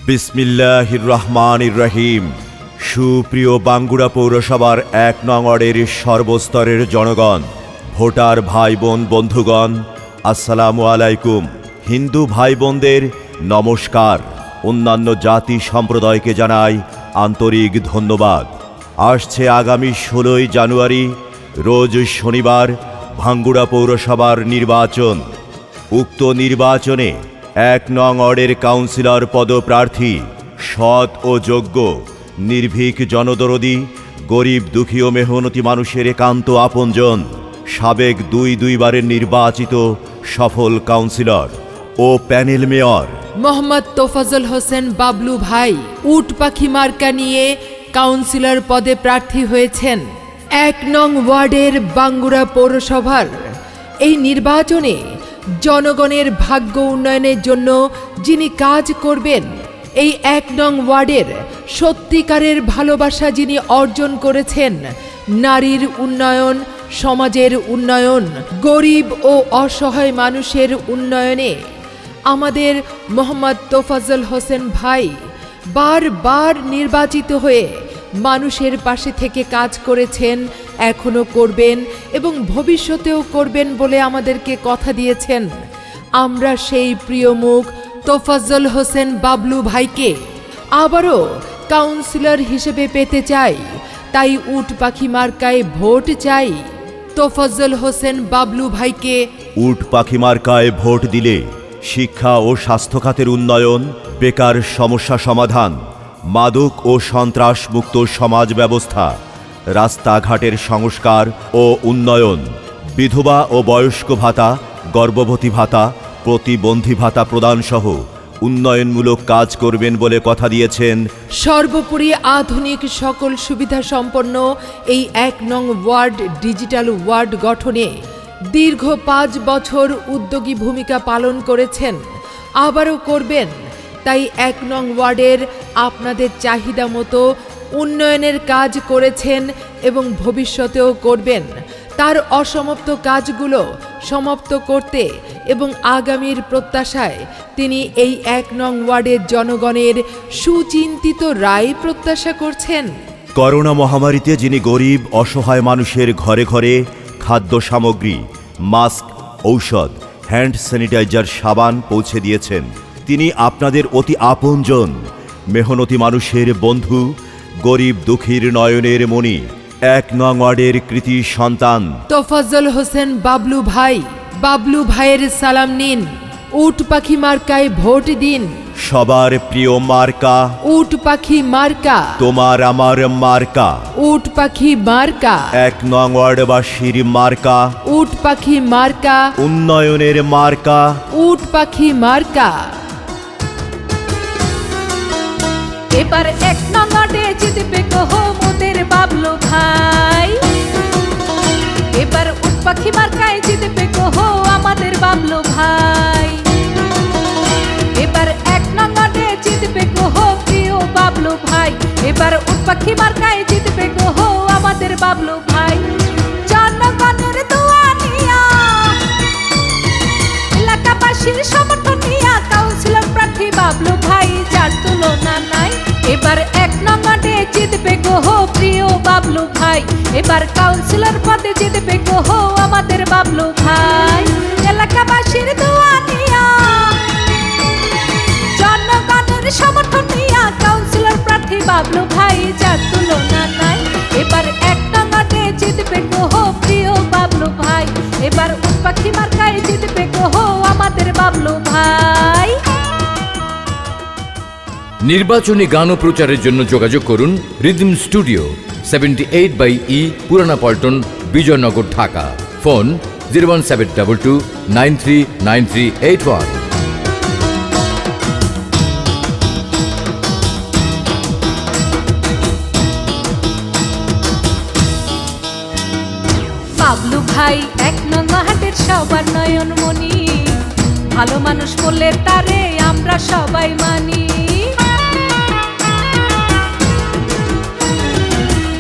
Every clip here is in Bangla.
বিসমিল্লাহির রহমানির রহিম। সুপ্রিয় বাঙ্গুড়া পৌরসভার ১ নং ওয়ার্ডের সর্বস্তরের জনগণ, ভোটার ভাই বোন বন্ধুগণ, আসসালামু আলাইকুম। হিন্দু ভাই বোনদের নমস্কার। অন্যান্য জাতি সম্প্রদায়কে জানাই আন্তরিক ধন্যবাদ। আসছে আগামী ১৬ই জানুয়ারি রোজ শনিবার ভাঙ্গুড়া পৌরসভার নির্বাচন। উক্ত নির্বাচনে ১ নং ওয়ার্ডের কাউন্সিলর পদপ্রার্থী সৎ ও যোগ্য, নির্ভীক, জনদরদী, গরিব দুঃখী ও মেহনতি মানুষের একান্ত আপনজন, সাবেক দুইবারের নির্বাচিত সফল কাউন্সিলর ও প্যানেল মেয়র মোহাম্মদ তোফাজ্জল হোসেন বাবলু ভাই উট পাখি মার্কা নিয়ে কাউন্সিলর পদে প্রার্থী হয়েছেন। ১ নং ওয়ার্ডের বাঙ্গুড়া পৌরসভার এই নির্বাচনে জনগণের ভাগ্য উন্নয়নের জন্য যিনি কাজ করবেন, এই ১ নং ওয়ার্ডের সত্যিকারের ভালোবাসা যিনি অর্জন করেছেন, নারীর উন্নয়ন, সমাজের উন্নয়ন, গরিব ও অসহায় মানুষের উন্নয়নে আমাদের মোহাম্মদ তোফাজ্জল হোসেন ভাই বারবার নির্বাচিত হয়ে মানুষের পাশে থেকে কাজ করেছেন, এখনও করবেন এবং ভবিষ্যতেও করবেন বলে আমাদেরকে কথা দিয়েছেন। আমরা সেই প্রিয় মুখ তোফাজ্জল হোসেন বাবলু ভাইকে আবারও কাউন্সিলর হিসেবে পেতে চাই, তাই উট পাখি মার্কায় ভোট চাই। তোফাজ্জল হোসেন বাবলু ভাইকে উট পাখি মার্কায় ভোট দিলে শিক্ষা ও স্বাস্থ্য খাতের উন্নয়ন, বেকার সমস্যা সমাধান, মাদক ও সন্ত্রাস মুক্ত সমাজ ব্যবস্থা, রাস্তাঘাটের সংস্কার ও উন্নয়ন, বিধবা ও বয়স্ক ভাতা, গর্ভবতী ভাতা, প্রতিবন্ধী ভাতা প্রদানসহ উন্নয়নমূলক কাজ করবেন বলে কথা দিয়েছেন। সর্বোপরি আধুনিক সকল সুবিধা সম্পন্ন এই ১ নং ওয়ার্ড ডিজিটাল ওয়ার্ড গঠনে দীর্ঘ ৫ বছর উদ্যোগী ভূমিকা পালন করেছেন, আবারও করবেন। তাই ১ নং ওয়ার্ডের আপনাদের চাহিদা মতো উন্নয়নের কাজ করেছেন এবং ভবিষ্যতেও করবেন। তার অসমাপ্ত কাজগুলো সমাপ্ত করতে এবং আগামীর প্রত্যাশায় তিনি এই ১ নং ওয়ার্ডের জনগণের সুচিন্তিত রায় প্রত্যাশা করছেন। করোনা মহামারীতে যিনি গরিব অসহায় মানুষের ঘরে ঘরে খাদ্য সামগ্রী, মাস্ক, ঔষধ, হ্যান্ড স্যানিটাইজার, সাবান পৌঁছে দিয়েছেন, তিনি আপনাদের অতি আপনজন, মেহনতি মানুষের বন্ধু, গরিব দুঃখীর নয়নের মণি, ১ নং ওয়ার্ডের কৃতি সন্তান তোফাজ্জল হোসেন বাবলু ভাই। বাবলু ভাইয়ের সালাম নিন, উট পাখি মার্কায় ভোট দিন। সবার প্রিয় মার্কা উট পাখি মার্কা, তোমার আমার মার্কা, উট পাখি মার্কা, ১ নং ওয়ার্ডবাসীর মার্কা, উট পাখি মার্কা, উন্নয়নের মার্কা, উট পাখি মার্কা। এবার ১ নং ওয়ার্ডে জিতবে গো মোদের বাবলু ভাই। এবার উট পাখি মার্কায় জিতবে গো আমাদের বাবলু ভাই। এবার ১ নং ওয়ার্ডে জিতবে গো প্রিয় বাবলু ভাই। এবার উট পাখি মার্কায় জিতবে গো আমাদের বাবলু ভাই। জনগণের দোয়া নিয়া, এলাকাবাসীর সমর্থন নিয়া কাউন্সিলর প্রার্থী বাবলু ভাই, যার তুলনা নাই। এবার ১ নং ওয়ার্ডে জিতবে গো প্রিয় বাবলু ভাই। এবার কাউন্সিলর পদে জিতবে গো আমাদের বাবলু ভাই। এলাকাবাসীর দোয়া নিয়া, জনগণের সমর্থন নিয়া কাউন্সিলর প্রার্থী বাবলু ভাই, যার তুলনা নাই। এবার ১ নং ওয়ার্ডে জিতবে গো প্রিয় বাবলু ভাই। এবার উট পাখি মার্কায় জিতবে গো আমাদের বাবলু ভাই। নির্বাচনী গান ও প্রচারের জন্য যোগাযোগ করুন রিদম স্টুডিও, 78/E, পুরানা পল্টন, বিজয়নগর, ঢাকা। ফোন 01722939381। বাবলু ভাই ১ নং ওয়ার্ডের সবার নয়নমণি, ভালো মানুষ বললে তারে আমরা সবাই মানি।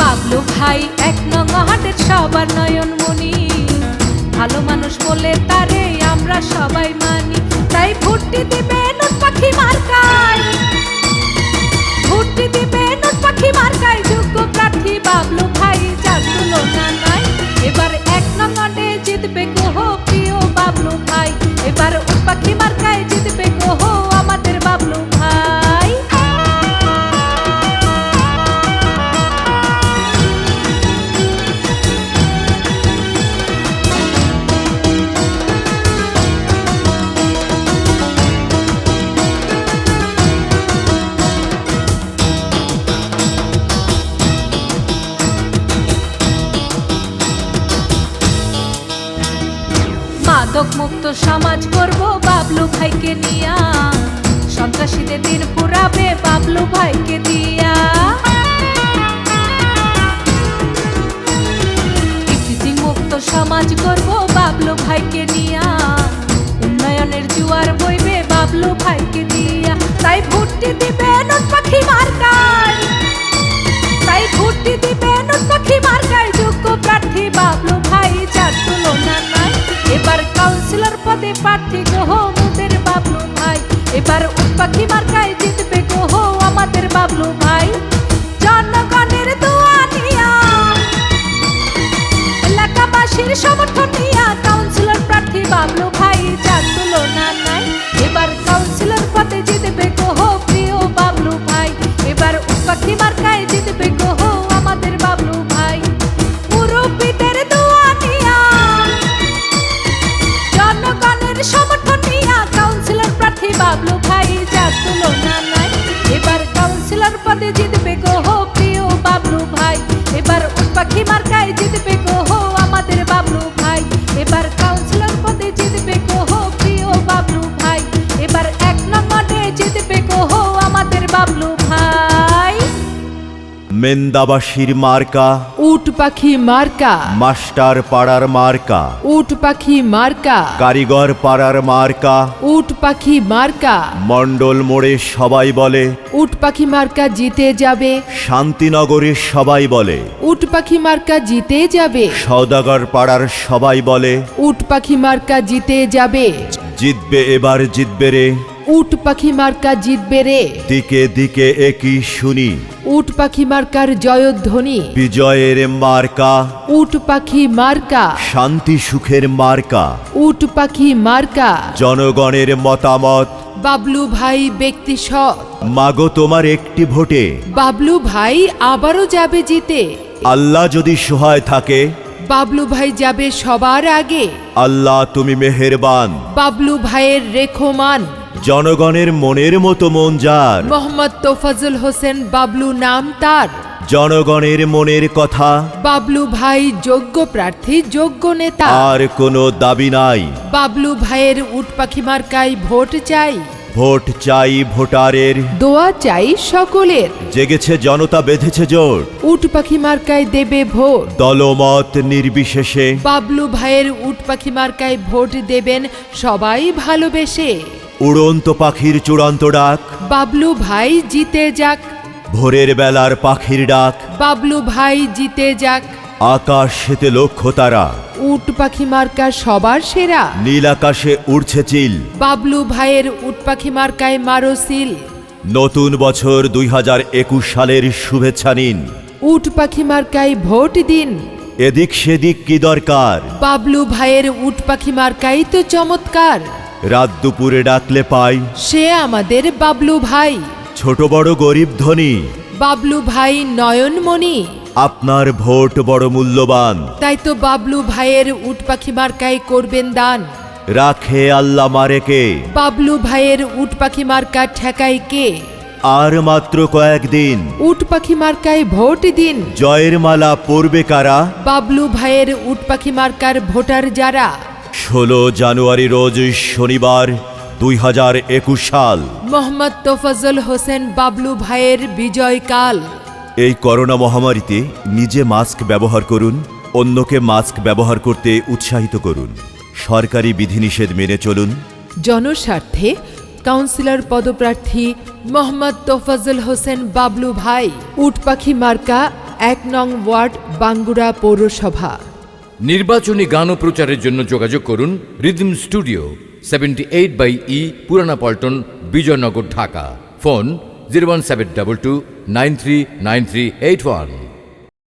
বাবলু ভাই ১ নং ওয়ার্ডের সবার নয়নমণি, ভালো মানুষ বলে তারে আমরা সবাই মানি। তাই ভোটটি দিবেন উট পাখি মার্কায়, মুক্ত সমাজ করব বাবলু ভাইকে নিয়া, সন্ত্রাসীদের দিন পুরাবে বাবলু ভাইকে দিয়া। দুর্নীতি মুক্ত সমাজ করব বাবলু ভাইকে নিয়া, উন্নয়নের জোয়ার বইবে বাবলু ভাইকে দিয়া। তাই ভোটটি দিবেন পাখি মার্কায়, তাই ভোটটি দিবেন পাখি মার্কায়, যোগ্য প্রার্থী বাবলু ভাই, যার তুলনা নাই। এবার কাউন্সিলর পদে প্রার্থী গো মোদের বাবলু ভাই, এবার পাখি মার্কায় জিতবে গো আমাদের বাবলু ভাই। জনগণের দোয়া নিয়া, এলাকাবাসীর সমর্থন নিয়া, কাউন্সিলর প্রার্থী বাবলু ভাই, যার তুলনা নাই। এবার কাউন্সিলর পদে জিতবে গো প্রিয় বাবলু ভাই, এবার পাখি মার্কায় জিতবে গো আমাদের বাবলু ভাই। মুরব্বীদের দোয়া নিয়া, জনগণের সমর্থন নিয়া, কাউন্সিলর প্রার্থী বাবলু ভাই, যার তুলনা নাই। এবার কাউন্সিলর পদে জিতবে গো প্রিয় বাবলু ভাই, এবার পাখি মার্কায় জিতবে গো আমাদের বাবলু ভাই, এবার কাউন্সিলর পদে জিতবে গো প্রিয় বাবলু ভাই, এবার 1 নম্বরে জিতবে গো আমাদের বাবলু ভাই। মেন্দাবাসীর মার্কা, উট পাখি মার্কা, মাস্টার পাড়ার মার্কা, উট পাখি মার্কা, কারিগর পাড়ার মার্কা, উট পাখি মার্কা। মণ্ডল মোড়ে সবাই বলে, উট পাখি মার্কা জিতে যাবে, শান্তিনগরে সবাই বলে, উট পাখি মার্কা জিতে যাবে, সওদাগর পাড়ার সবাই বলে, উট পাখি মার্কা জিতে যাবে, জিতবে এবার জিতবে রে, উট পাখি মার্কা জিতবে রে। দিকে দিকে একই শুনি, উট পাখি মার্কার জয়ধ্বনি, বিজয়ের মার্কা, উট পাখি মার্কা, শান্তি সুখের মার্কা, উট পাখি মার্কা। জনগণের মতামত, বাবলু ভাই ব্যক্তি সৎ, মাগো তোমার একটি ভোটে, বাবলু ভাই আবারও যাবে জিতে, আল্লাহ যদি সহায় থাকে, বাবলু ভাই যাবে সবার আগে, আল্লাহ তুমি মেহেরবান। বাবলু ভাইয়ের রেখমান, জনগণের মনের মতো মন যার, মোহাম্মদ তোফাজ্জল হোসেন বাবলু নাম তার, জনগণের মনের কথা, বাবলু ভাই যোগ্য প্রার্থী, যোগ্য নেতা। আর কোনো দাবি নাই, বাবলু ভাইয়ের উট পাখি মার্কায় ভোট চাই, ভোট চাই ভোটারের, দোয়া চাই সকলের, জেগেছে জনতা বেঁধেছে জোট, উট পাখি মার্কায় দেবে ভোট। দলমত নির্বিশেষে, বাবলু ভাইয়ের উট পাখি মার্কায় ভোট দেবেন সবাই ভালোবেসে, উড়ন্ত পাখির চূড়ান্ত ডাক, বাবলু ভাই জিতে যাক, ভোরের বেলার পাখির ডাক, বাবলু ভাই জিতে যাক। আকাশ সেতে লক্ষ্য তারা, উট পাখি মার্কা সবার সেরা, নীল আকাশে উড়ছে চিল, বাবলু ভাইয়ের উট পাখি মার্কায় মারো সিল। নতুন বছর 2021 সালের শুভেচ্ছা নিন, উট পাখি মার্কায় ভোট দিন, এদিক সেদিক কি দরকার, বাবলু ভাইয়ের উট পাখি মার্কাই তো চমৎকার, রাত দুপুরে ডাকলে পাই, সে আমাদের বাবলু ভাই, ছোট বড় গরিব ধনী, বাবলু ভাই নয়নমণি। আপনার ভোট বড় মূল্যবান, তাই তো বাবলু ভাইয়ের উট পাখি মার্কায় করবেন দান, রাখে আল্লাহ মারেকে, বাবলু ভাইয়ের উট পাখি মার্কা ঠেকাই কে। আর মাত্র কয়েকদিন, উট পাখি মার্কায় ভোট দিন, জয়ের মালা পরবে কারা, বাবলু ভাইয়ের উট পাখি মার্কার ভোটার যারা। 16 জানুয়ারি রোজ শনিবার 2021 সাল। মোহাম্মদ তোফাজ্জল হোসেন বাবলু ভাইয়ের বিজয়কাল। এই করোনা মহামারীতে নিজে মাস্ক ব্যবহার করুন, অন্যকে মাস্ক ব্যবহার করতে উৎসাহিত করুন, সরকারি বিধিনিষেধ মেনে চলুন। জনস্বার্থে কাউন্সিলর পদপ্রার্থী মোহাম্মদ তোফাজ্জল হোসেন বাবলু ভাই, উট পাখি মার্কা, 1 নং ওয়ার্ড, বাঙ্গুরা পৌরসভা। নির্বাচনী গান ও প্রচারের জন্য যোগাযোগ করুন রিদম স্টুডিও, 78/E, পুরানা পল্টন, বিজয়নগর, ঢাকা। ফোন 01722 939381।